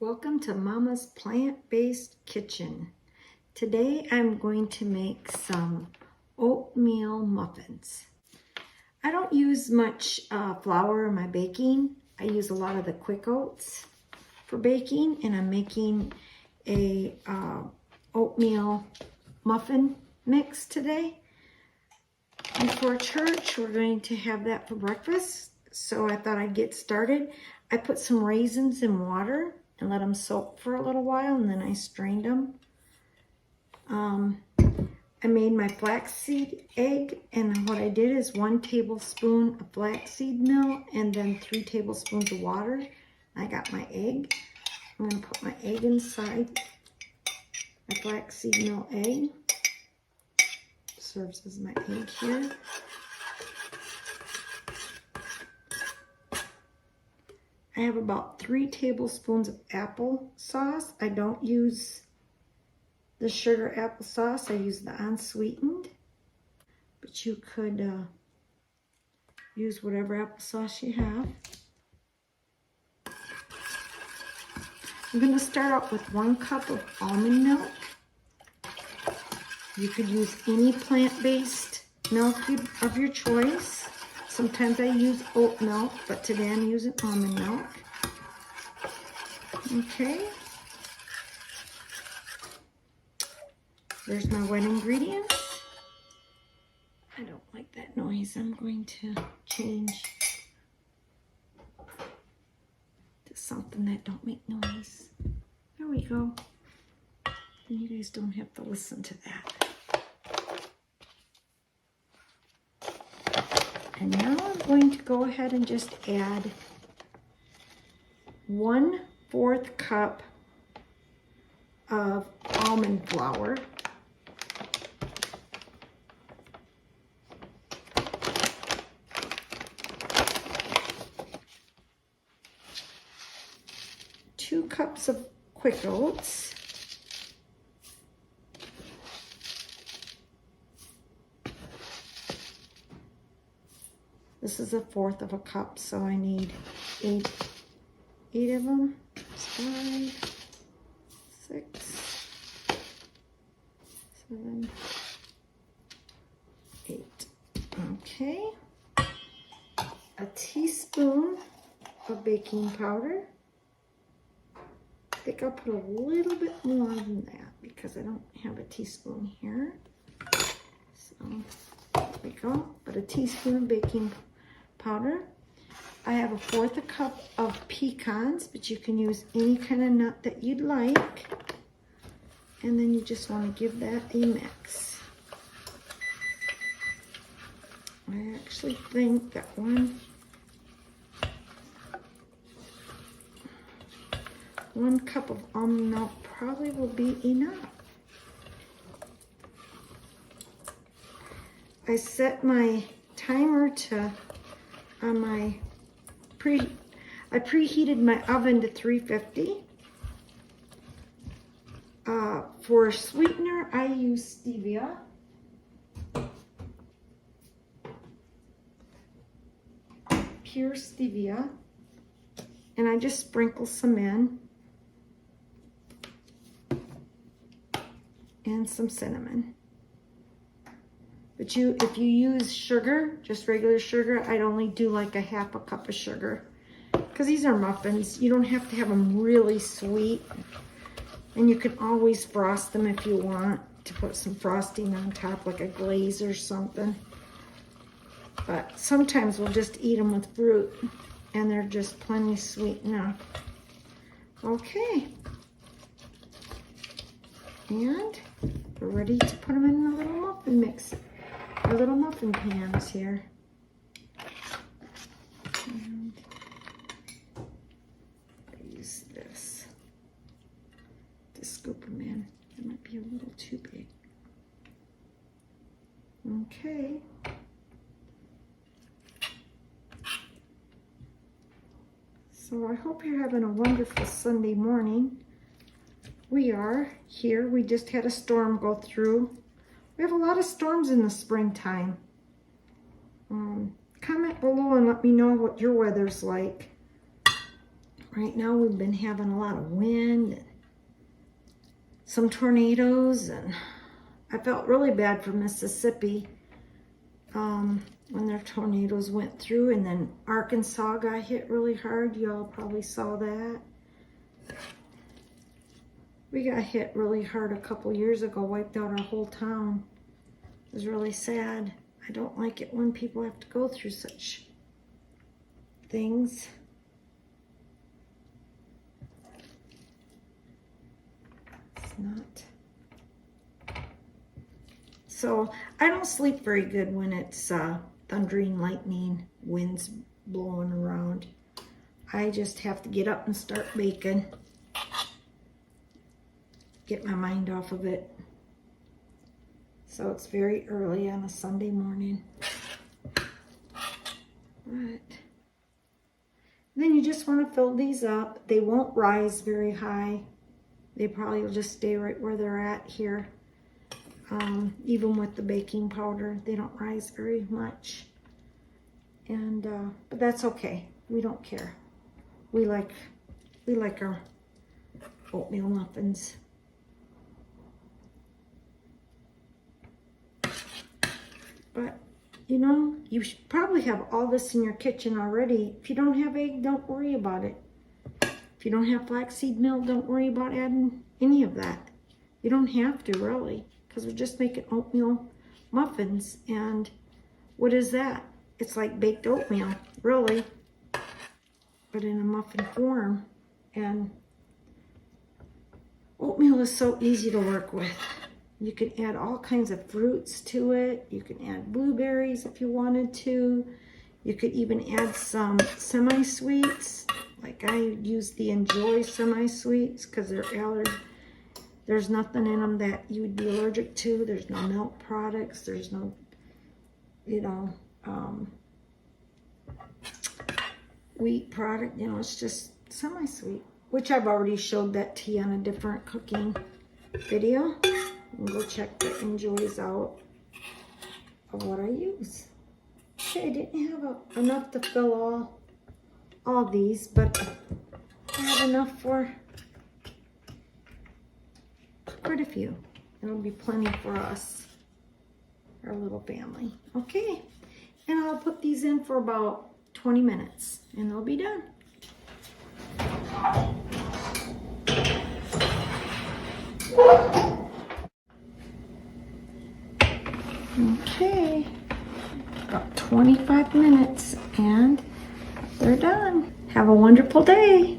Welcome to Mama's Plant-Based Kitchen. Today I'm going to make some oatmeal muffins. I don't use much flour in my baking. I use a lot of the quick oats for baking, and I'm making a oatmeal muffin mix today. Before church, we're going to have that for breakfast, so I thought I'd get started. I put some raisins in water and let them soak for a little while, and then I strained them. I made my flaxseed egg, and what I did is 1 tablespoon of flaxseed milk and then 3 tablespoons of water. I got my egg. I'm going to put my egg inside my flaxseed milk egg. Serves as my egg here. I have about 3 tablespoons of applesauce. I don't use the sugar applesauce. I use the unsweetened. But you could use whatever applesauce you have. I'm going to start out with 1 cup of almond milk. You could use any plant-based milk of your choice. Sometimes I use oat milk, but today I'm using almond milk. Okay. There's my wet ingredients. I don't like that noise. I'm going to change to something that don't make noise. There we go. And you guys don't have to listen to that. And now I'm going to go ahead and just add 1/4 cup of almond flour. Two cups of quick oats. This is 1/4 of a cup, so I need eight of them. 5, 6, 7, 8. Okay. A teaspoon of baking powder. I think I'll put a little bit more than that because I don't have a teaspoon here. So there we go. But a teaspoon of baking powder. I have 1/4 cup of pecans, but you can use any kind of nut that you'd like. And then you just want to give that a mix. I actually think that 1 cup of almond milk probably will be enough. I set my timer to I preheated my oven to 350. For sweetener, I use stevia. Pure stevia. And I just sprinkle some in. And some cinnamon. But if you use sugar, just regular sugar, I'd only do like 1/2 cup of sugar. Because these are muffins. You don't have to have them really sweet. And you can always frost them if you want to put some frosting on top, like a glaze or something. But sometimes we'll just eat them with fruit. And they're just plenty sweet enough. Okay. And we're ready to put them in the little muffin mix. Our little muffin pans here. And I use this to scoop them in. It might be a little too big. Okay. So I hope you're having a wonderful Sunday morning. We are here. We just had a storm go through. We have a lot of storms in the springtime. Comment below and let me know what your weather's like. right now we've been having a lot of wind, and some tornadoes, and I felt really bad for Mississippi when their tornadoes went through, and then Arkansas got hit really hard. Y'all probably saw that. We got hit really hard a couple years ago, wiped out our whole town. It was really sad. I don't like it when people have to go through such things. It's not. So I don't sleep very good when it's thundering, lightning, winds blowing around. I just have to get up and start baking. Get my mind off of it. So it's very early on a Sunday morning. But then you just want to fill these up. They won't rise very high. They probably will just stay right where they're at here. Even with the baking powder, they don't rise very much. And but that's okay. We don't care. We like our oatmeal muffins. But, you know, you should probably have all this in your kitchen already. If you don't have egg, don't worry about it. If you don't have flaxseed milk, don't worry about adding any of that. You don't have to, really, because we're just making oatmeal muffins. And what is that? It's like baked oatmeal, really, but in a muffin form. And oatmeal is so easy to work with. You can add all kinds of fruits to it. You can add blueberries if you wanted to. You could even add some semi-sweets. Like I use the Enjoy semi-sweets because they're allergic. There's nothing in them that you would be allergic to. There's no milk products. There's no, you know, wheat product. You know, it's just semi-sweet, which I've already showed that to you on a different cooking video. And go check the Enjoys out of what I use. Okay, I didn't have enough to fill all these, but I have enough for quite a few. It'll be plenty for us, our little family. Okay, and I'll put these in for about 20 minutes, and they'll be done. Okay, about 25 minutes and they're done. Have a wonderful day.